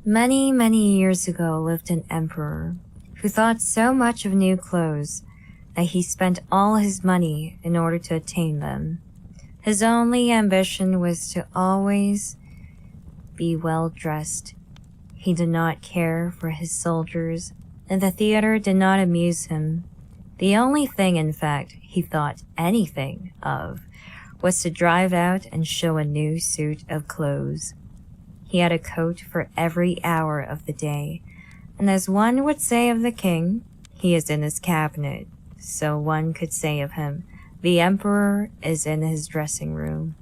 Many, many years ago lived an emperor who thought so much of new clothes that he spent all his money in order to attain them. His only ambition was to always be well dressed. He did not care for his soldiers, and the theater did not amuse him. The only thing, in fact, he thought anything of was to drive out and show a new suit of clothes. He had a coat for every hour of the day, and as one would say of the king, he is in his cabinet, so one could say of him, the emperor is in his dressing room.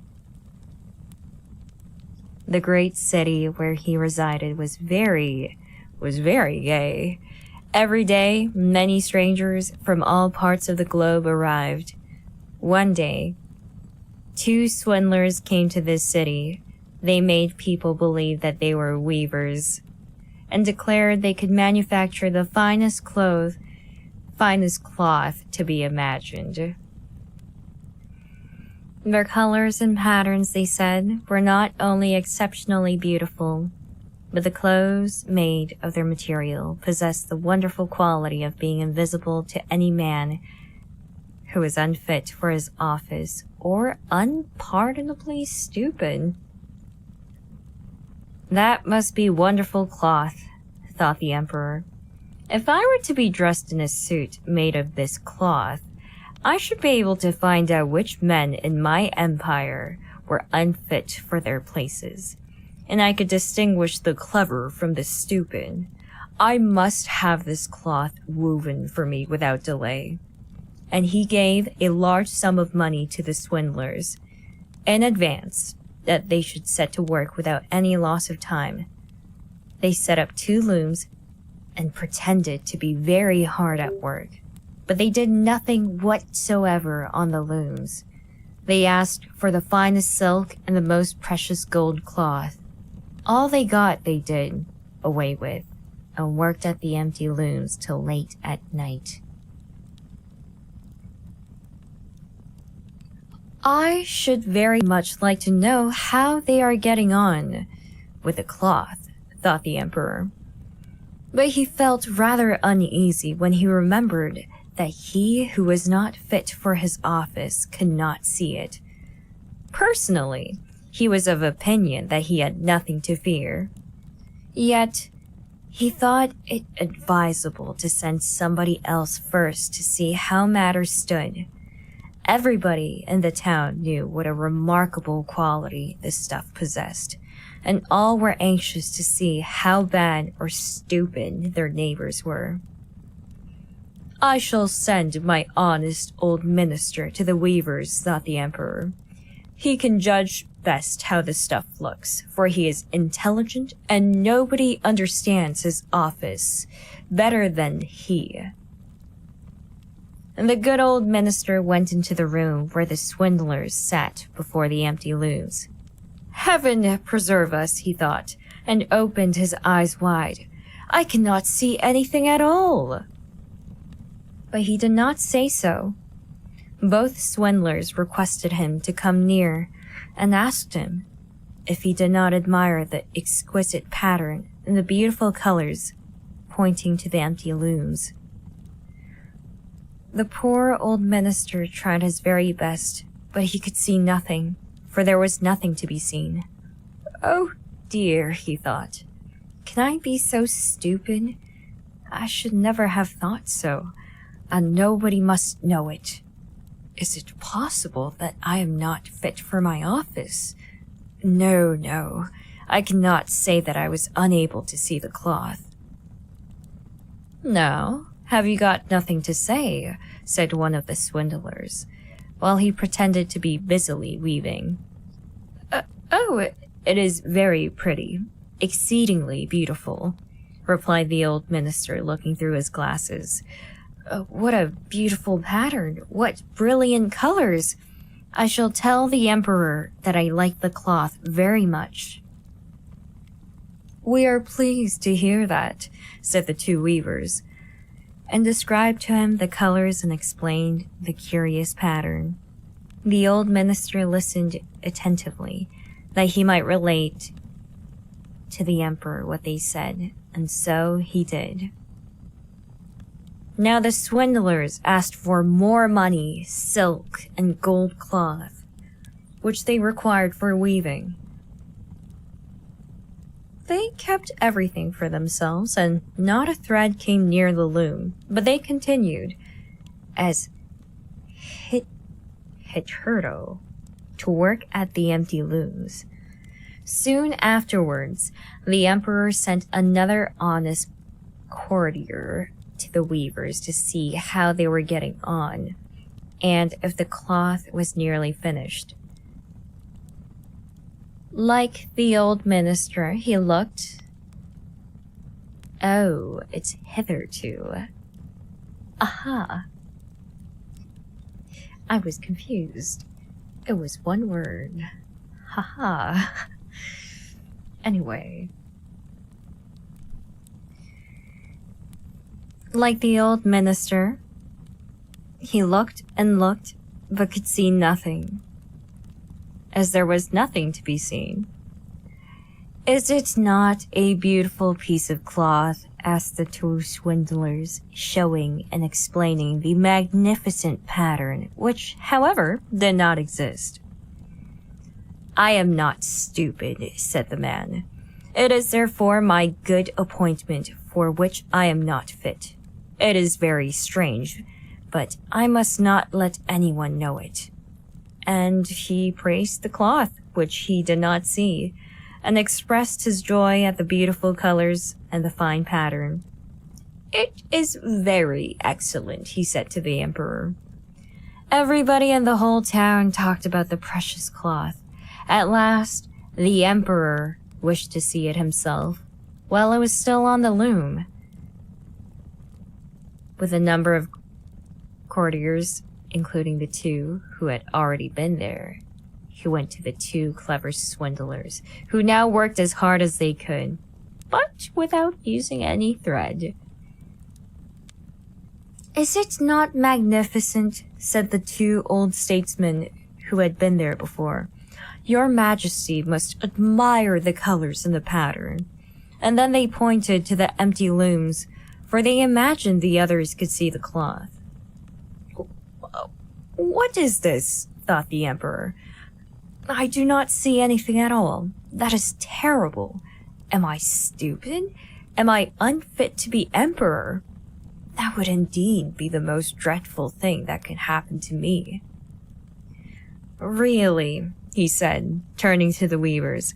The great city where he resided was very gay. Every day, many strangers from all parts of the globe arrived. One day, 2 swindlers came to this city. They made people believe that they were weavers and declared they could manufacture the finest cloth to be imagined. Their colors and patterns, they said, were not only exceptionally beautiful, but the clothes made of their material possessed the wonderful quality of being invisible to any man who was unfit for his office or unpardonably stupid. That must be wonderful cloth, thought the emperor. If I were to be dressed in a suit made of this cloth, I should be able to find out which men in my empire were unfit for their places, and I could distinguish the clever from the stupid. I must have this cloth woven for me without delay. And he gave a large sum of money to the swindlers in advance that they should set to work without any loss of time. They set up 2 looms and pretended to be very hard at work, but they did nothing whatsoever on the looms. They asked for the finest silk and the most precious gold cloth. All they got they did away with, and worked at the empty looms till late at night. I should very much like to know how they are getting on with the cloth, thought the emperor. But he felt rather uneasy when he remembered that he who was not fit for his office could not see it. Personally, he was of opinion that he had nothing to fear. Yet, he thought it advisable to send somebody else first to see how matters stood. Everybody in the town knew what a remarkable quality this stuff possessed, and all were anxious to see how bad or stupid their neighbors were. I shall send my honest old minister to the weavers, thought the emperor. He can judge best how the stuff looks, for he is intelligent and nobody understands his office better than he. And the good old minister went into the room where the swindlers sat before the empty looms. Heaven preserve us, he thought, and opened his eyes wide. I cannot see anything at all. But he did not say so. Both swindlers requested him to come near and asked him if he did not admire the exquisite pattern and the beautiful colors, pointing to the empty looms. The poor old minister tried his very best, but he could see nothing, for there was nothing to be seen. Oh dear, he thought. Can I be so stupid? I should never have thought so, and nobody must know it. Is it possible that I am not fit for my office? No, I cannot say that I was unable to see the cloth. No, have you got nothing to say? Said one of the swindlers, while he pretended to be busily weaving. It is very pretty, exceedingly beautiful, replied the old minister, looking through his glasses. What a beautiful pattern! What brilliant colors! I shall tell the emperor that I like the cloth very much. We are pleased to hear that, said the 2 weavers, and described to him the colors and explained the curious pattern. The old minister listened attentively, that he might relate to the emperor what they said, and so he did. Now the swindlers asked for more money, silk, and gold cloth, which they required for weaving. They kept everything for themselves, and not a thread came near the loom, but they continued, as hitherto, to work at the empty looms. Soon afterwards, the emperor sent another honest courtier to the weavers to see how they were getting on, and if the cloth was nearly finished. Like the old minister, he looked. Oh, it's hitherto. Aha. I was confused. It was one word. Haha. Anyway. Like the old minister, he looked and looked, but could see nothing, as there was nothing to be seen. Is it not a beautiful piece of cloth? Asked the two swindlers, showing and explaining the magnificent pattern, which, however, did not exist. I am not stupid, said the man. It is therefore my good appointment for which I am not fit. It is very strange, but I must not let anyone know it. And he praised the cloth, which he did not see, and expressed his joy at the beautiful colors and the fine pattern. It is very excellent, he said to the emperor. Everybody in the whole town talked about the precious cloth. At last, the emperor wished to see it himself, while it was still on the loom. With a number of courtiers, including the two who had already been there, he went to the two clever swindlers, who now worked as hard as they could, but without using any thread. Is it not magnificent? Said the two old statesmen who had been there before. Your Majesty must admire the colors and the pattern. And then they pointed to the empty looms, for they imagined the others could see the cloth. What is this? Thought the emperor. I do not see anything at all. That is terrible. Am I stupid? Am I unfit to be emperor? That would indeed be the most dreadful thing that could happen to me. Really, he said, turning to the weavers,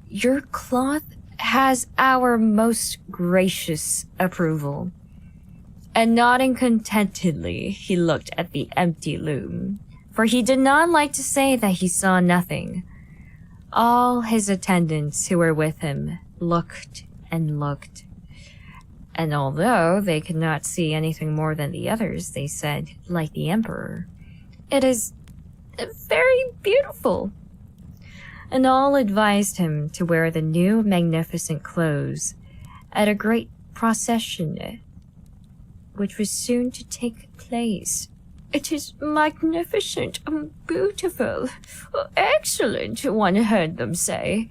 your cloth has our most gracious approval. And nodding contentedly, he looked at the empty loom, for he did not like to say that he saw nothing. All his attendants who were with him looked and looked, and although they could not see anything more than the others, they said, like the emperor, "It is very beautiful." And all advised him to wear the new magnificent clothes at a great procession, which was soon to take place. It is magnificent, beautiful, excellent, one heard them say.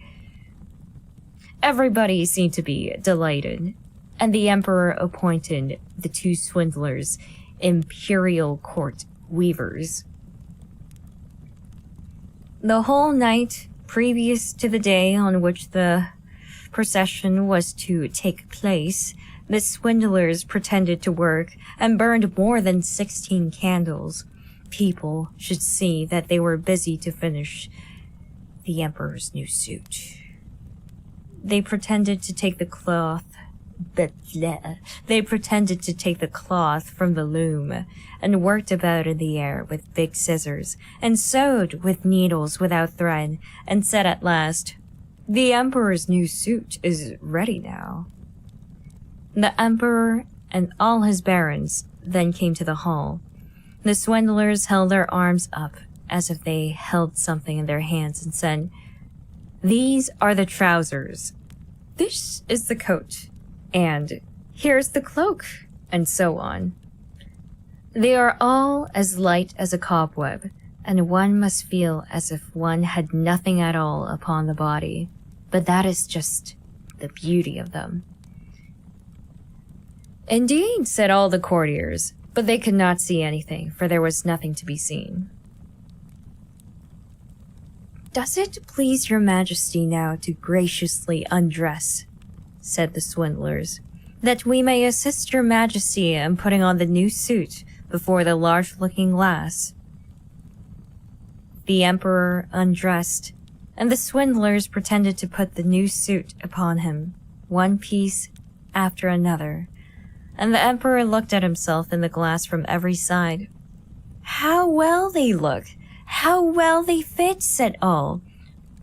Everybody seemed to be delighted, and the emperor appointed the two swindlers imperial court weavers. The whole night previous to the day on which the procession was to take place, the swindlers pretended to work and burned more than 16 candles. People should see that they were busy to finish the emperor's new suit. They pretended to take the cloth from the loom and worked about in the air with big scissors and sewed with needles without thread and said at last, "The emperor's new suit is ready now." The emperor and all his barons then came to the hall. The swindlers held their arms up as if they held something in their hands and said, "These are the trousers. This is the coat. And here's the cloak," and so on. They are all as light as a cobweb, and one must feel as if one had nothing at all upon the body. But that is just the beauty of them. Indeed, said all the courtiers, but they could not see anything, for there was nothing to be seen. Does it please your majesty now to graciously undress, said the swindlers, that we may assist your majesty in putting on the new suit before the large looking glass? The emperor undressed, and the swindlers pretended to put the new suit upon him, one piece after another, and the emperor looked at himself in the glass from every side. How well they look! How well they fit, said all.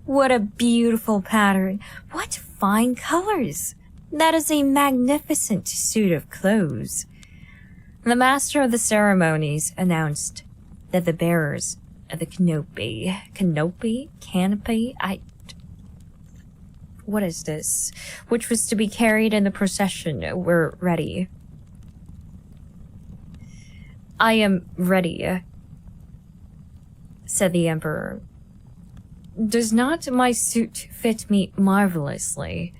What a beautiful pattern! What fine colors! That is a magnificent suit of clothes. The master of the ceremonies announced that the bearers of the canopy, what is this? Which was to be carried in the procession, were ready. I am ready, said the emperor. Does not my suit fit me marvelously?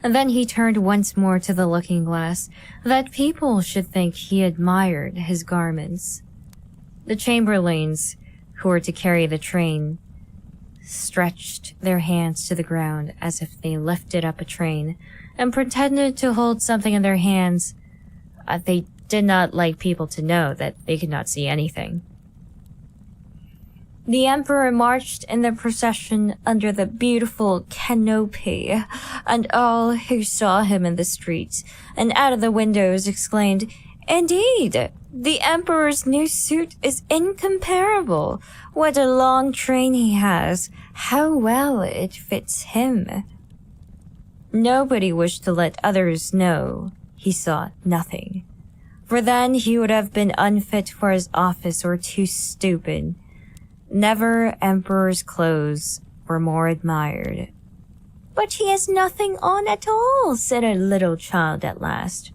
And then he turned once more to the looking-glass, that people should think he admired his garments. The chamberlains, who were to carry the train, stretched their hands to the ground as if they lifted up a train, and pretended to hold something in their hands. They did not like people to know that they could not see anything. The emperor marched in the procession under the beautiful canopy, and all who saw him in the streets and out of the windows exclaimed, Indeed, the emperor's new suit is incomparable. What a long train he has. How well it fits him. Nobody wished to let others know he saw nothing, for then he would have been unfit for his office or too stupid. Never emperor's clothes were more admired. But he has nothing on at all, said a little child at last.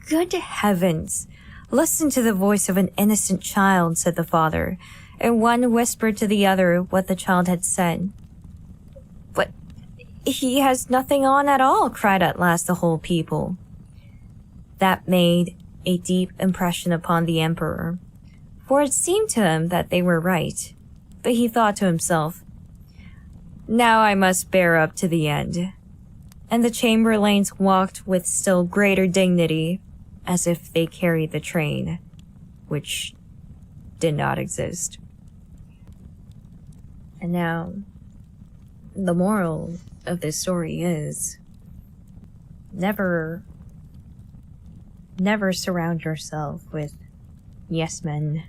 Good heavens! Listen to the voice of an innocent child, said the father, and one whispered to the other what the child had said. But he has nothing on at all, cried at last the whole people. That made a deep impression upon the emperor, for it seemed to him that they were right. But he thought to himself, Now I must bear up to the end. And the chamberlains walked with still greater dignity, as if they carried the train, which did not exist. And now, the moral of this story is, never surround yourself with yes men